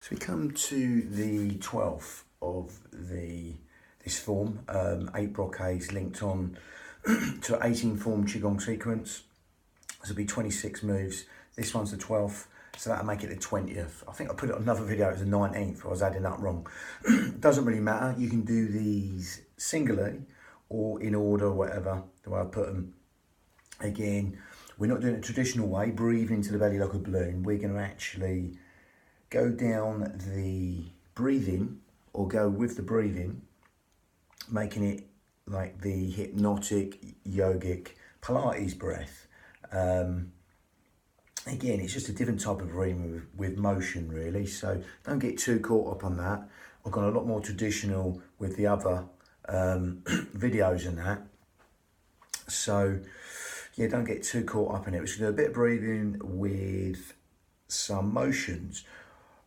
So we come to the 12th of this form, 8 brocades linked on to an 18 form Qigong sequence. This will be 26 moves. This one's the 12th, so that'll make it the 20th. I think I put it on another video, it was the 19th, I was adding that wrong. Doesn't really matter, you can do these singly or in order, whatever, the way I put them. Again, we're not doing it the traditional way, breathe into the belly like a balloon. We're going to actually go down the breathing, or go with the breathing, making it like the hypnotic, yogic Pilates breath. Again, it's just a different type of breathing with motion, really, so don't get too caught up on that. I've gone a lot more traditional with the other videos and that, so yeah, don't get too caught up in it. We're just going to do a bit of breathing with some motions.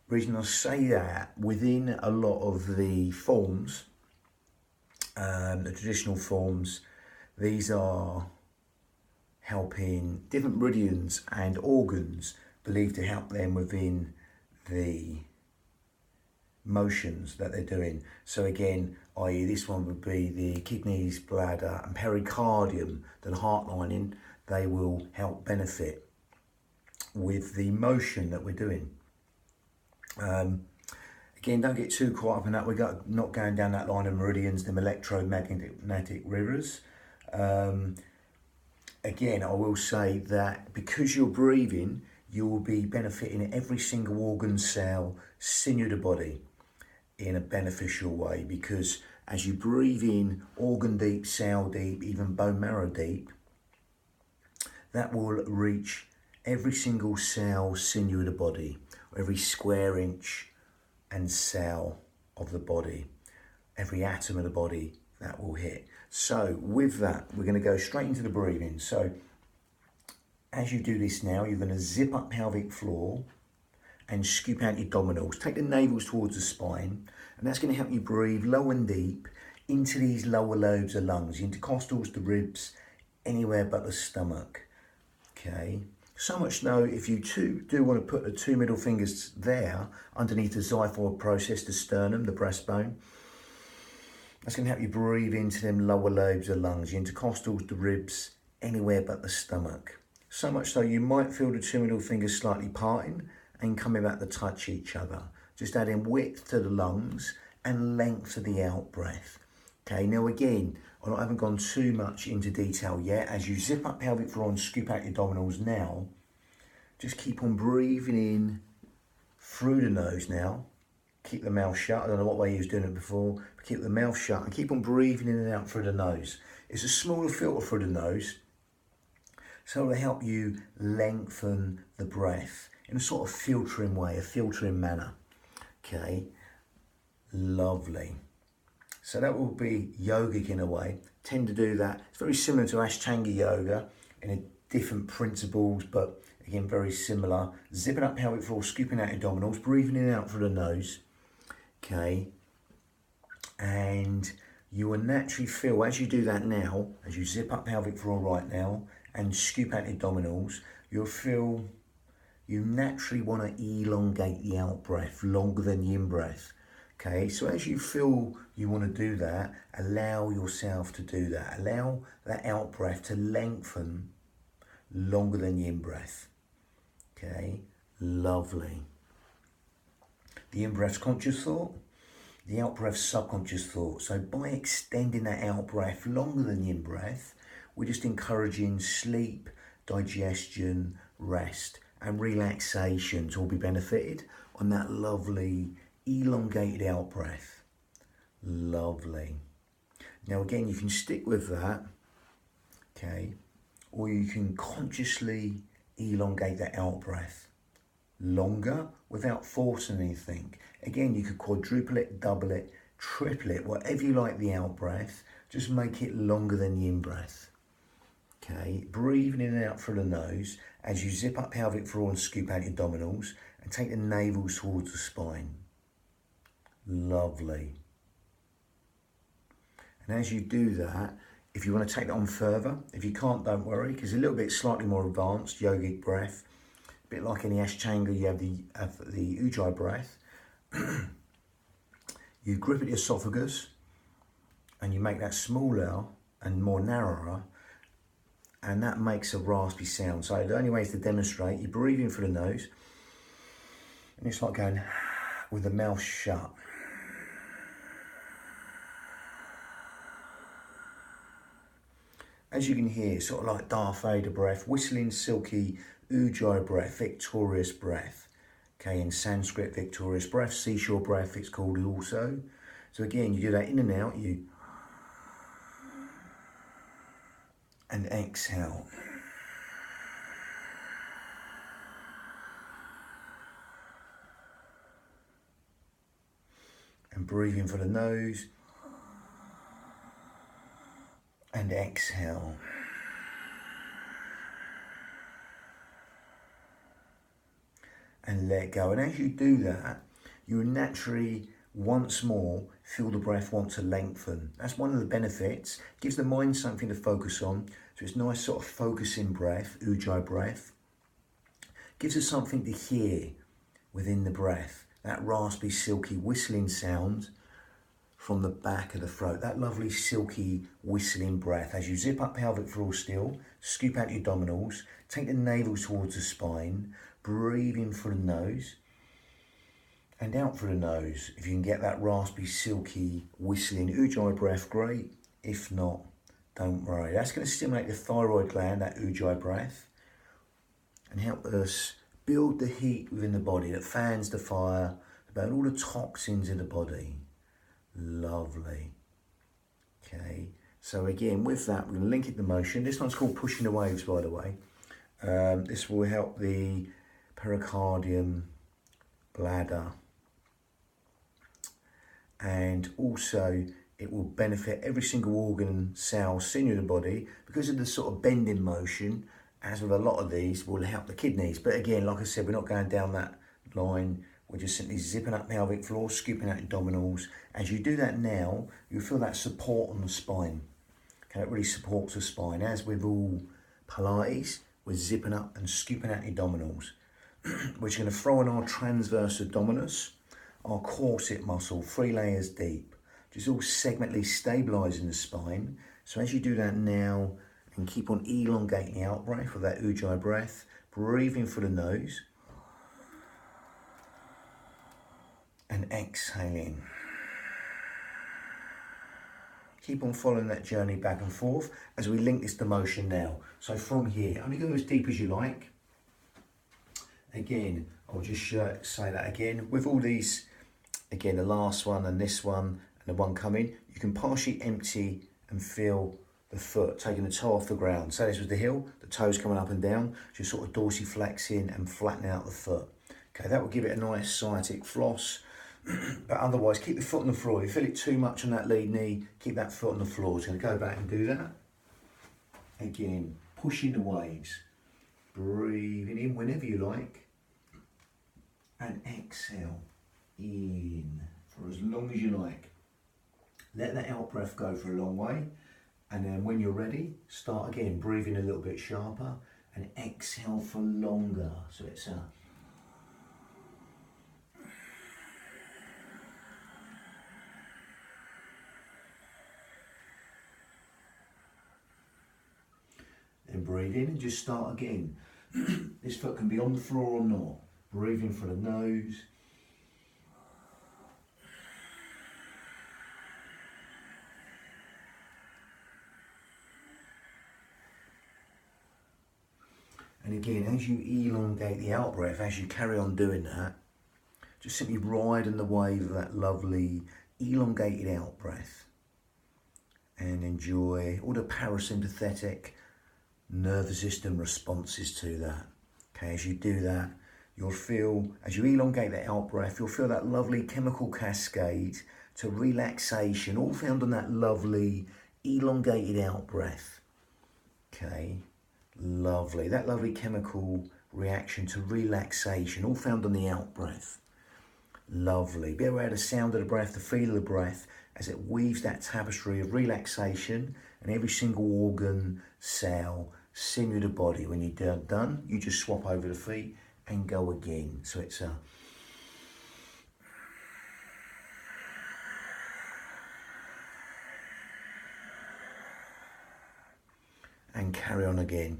The reason I say that, within a lot of the forms, the traditional forms, these are helping different meridians and organs, believed to help them within the motions that they're doing. So again, i.e. this one would be the kidneys, bladder and pericardium, the heart lining. They will help benefit with the motion that we're doing. Again, don't get too caught up in that. We're not going down that line of meridians, them electromagnetic rivers. Again, I will say that because you're breathing, you will be benefiting every single organ, cell, sinew of the body in a beneficial way, because as you breathe in organ deep, cell deep, even bone marrow deep, that will reach every single cell, sinew of the body, every square inch and cell of the body, every atom of the body that will hit. So with that, we're going to go straight into the breathing. So as you do this now, you're going to zip up pelvic floor and scoop out your abdominals. Take the navels towards the spine, and that's going to help you breathe low and deep into these lower lobes of lungs, intercostals, the ribs, anywhere but the stomach. Okay. So much so, if you do want to put the 2 middle fingers there underneath the xiphoid process, the sternum, the breastbone, that's going to help you breathe into them lower lobes of lungs, your intercostals, the ribs, anywhere but the stomach. So much so you might feel the 2 middle fingers slightly parting and coming back to touch each other. Just adding width to the lungs and length to the out breath. Okay, now again, I haven't gone too much into detail yet. As you zip up pelvic floor and scoop out your abdominals now, just keep on breathing in through the nose now. Keep the mouth shut. I don't know what way you was doing it before, but keep the mouth shut and keep on breathing in and out through the nose. It's a smaller filter through the nose, so it'll help you lengthen the breath in a sort of filtering way, a filtering manner. Okay, lovely. So that will be yogic in a way. Tend to do that. It's very similar to Ashtanga yoga in a different principles, but again, very similar. Zipping up pelvic floor, scooping out abdominals, breathing in and out through the nose. Okay. And you will naturally feel, as you do that now, as you zip up pelvic floor right now and scoop out abdominals, you'll feel you naturally want to elongate the out breath longer than the in breath. Okay, so as you feel you want to do that, allow yourself to do that. Allow that out breath to lengthen longer than the in breath. Okay, lovely. The in breath's conscious thought, the out breath's subconscious thought. So by extending that out breath longer than the in breath, we're just encouraging sleep, digestion, rest, and relaxation to all be benefited on that lovely elongated out breath. Lovely. Now again, you can stick with that, okay, or you can consciously elongate that out breath longer without forcing anything. Again, you could quadruple it, double it, triple it, whatever you like the out breath, just make it longer than the in breath. Okay, breathing in and out through the nose as you zip up pelvic floor and scoop out your abdominals and take the navels towards the spine. Lovely. And as you do that, if you want to take that on further, if you can't, don't worry, because a little bit slightly more advanced yogic breath, a bit like in the Ashtanga, you have the Ujjayi breath. You grip at the esophagus and you make that smaller and more narrower, and that makes a raspy sound. So the only way is to demonstrate, you breathe in through the nose, and it's like going with the mouth shut. As you can hear, it's sort of like Darth Vader breath, whistling, silky, Ujjayi breath, victorious breath. Okay, in Sanskrit, victorious breath, seashore breath, it's called also. So again, you do that in and out, and exhale. And breathe in for the nose. And exhale. And let go. And as you do that, you naturally, once more, feel the breath want to lengthen. That's one of the benefits. Gives the mind something to focus on. So it's nice sort of focusing breath, Ujjayi breath. Gives us something to hear within the breath. That raspy, silky, whistling sound from the back of the throat. That lovely, silky, whistling breath. As you zip up pelvic floor still, scoop out your abdominals, take the navel towards the spine, breathe in through the nose, and out through the nose. If you can get that raspy, silky, whistling Ujjayi breath, great. If not, don't worry. That's going to stimulate the thyroid gland, that Ujjayi breath, and help us build the heat within the body that fans the fire, burn all the toxins in the body. Lovely. Okay, so again, with that, we're going to link it to motion. This one's called Pushing the Waves, by the way. This will help the pericardium, bladder, and also it will benefit every single organ, cell, sinew of the body, because of the sort of bending motion. As with a lot of these, will help the kidneys. But again, like I said, we're not going down that line. We're just simply zipping up pelvic floor, scooping out abdominals. As you do that now, you feel that support on the spine. Okay, it really supports the spine. As with all Pilates, we're zipping up and scooping out the abdominals. We're going to throw in our transverse abdominis, our corset muscle, 3 layers deep. Just all segmentally stabilising the spine. So as you do that now, and keep on elongating the out breath with that Ujjayi breath, breathing through the nose, and exhaling. Keep on following that journey back and forth as we link this to motion now. So from here, only go as deep as you like. Again, I'll just say that again. With all these, again, the last one and this one and the one coming, you can partially empty and feel the foot, taking the toe off the ground. So this was the heel, the toes coming up and down, just sort of dorsiflexing and flattening out the foot. Okay, that will give it a nice sciatic floss. But otherwise, keep the foot on the floor. If you feel it too much on that lead knee, keep that foot on the floor. It's going to go back and do that. Again, pushing the waves. Breathing in whenever you like. And exhale in for as long as you like. Let that out breath go for a long way. And then when you're ready, start again, breathing a little bit sharper and exhale for longer. So it's a then breathe in and just start again. This foot can be on the floor or not. Breathing for the nose. And again, as you elongate the out breath, as you carry on doing that, just simply riding the wave of that lovely elongated out breath. And enjoy all the parasympathetic nervous system responses to that. Okay, as you do that, you'll feel, as you elongate the out breath, you'll feel that lovely chemical cascade to relaxation, all found on that lovely elongated out breath. Okay, lovely. That lovely chemical reaction to relaxation, all found on the out breath. Lovely. Be aware of the sound of the breath, the feel of the breath, as it weaves that tapestry of relaxation and every single organ, cell, sinew of the body. When you're done, you just swap over the feet and go again. So it's a and carry on again.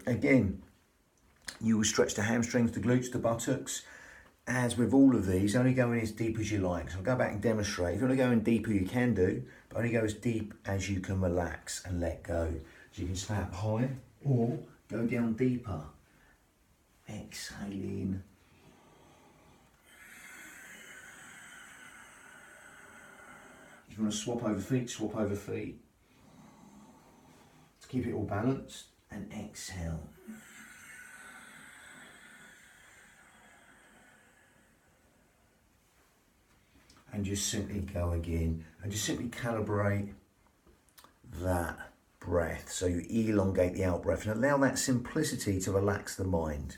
Again, you will stretch the hamstrings, the glutes, the buttocks. As with all of these, only go in as deep as you like. So I'll go back and demonstrate. If you want to go in deeper, you can do, but only go as deep as you can relax and let go. So you can stay up high or go down deeper. Exhaling. If you want to swap over feet, swap over feet. To keep it all balanced, and exhale. And just simply go again, and just simply calibrate that breath. So you elongate the out breath and allow that simplicity to relax the mind.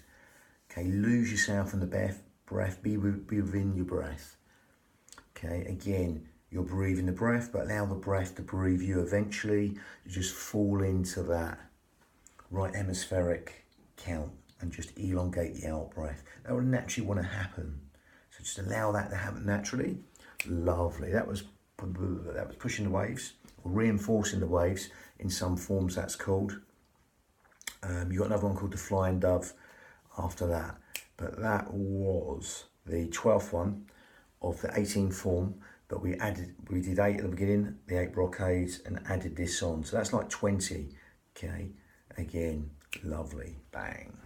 Okay, lose yourself in the breath, be within your breath. Okay, again, you're breathing the breath, but allow the breath to breathe you. Eventually, you just fall into that right hemispheric count and just elongate the out breath. That will naturally want to happen. So just allow that to happen naturally. Lovely. That was pushing the waves, or reinforcing the waves in some forms, that's called. You got another one called the Flying Dove after that. But that was the 12th one of the 18 form, but we did 8 at the beginning, the 8 brocades, and added this on. So that's like 20, okay? Again, lovely, bang.